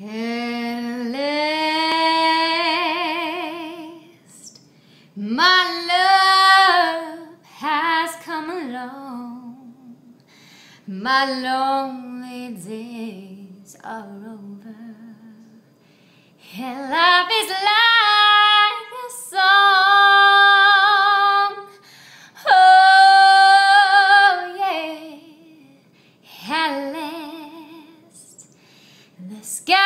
At last, my love has come along. My lonely days are over, and life is like a song. Oh yeah, at last, the skies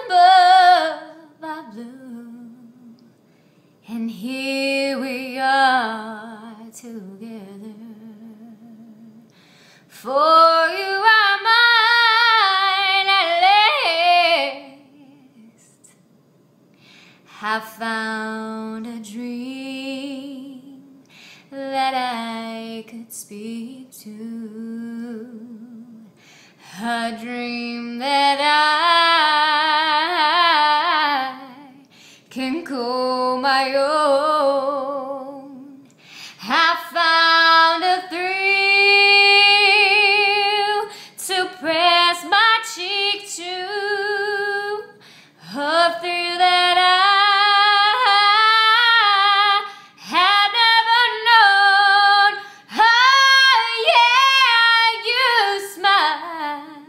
above are blue, and here we are together. For you are mine at last. I found a dream that I could speak to, a dream that I can call my own. I found a thrill to press my cheek to, a thrill that I had never known. Oh yeah, you smile,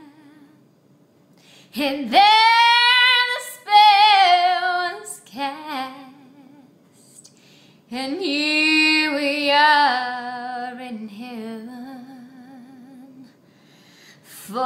and then the spell was cast, and here we are in heaven. For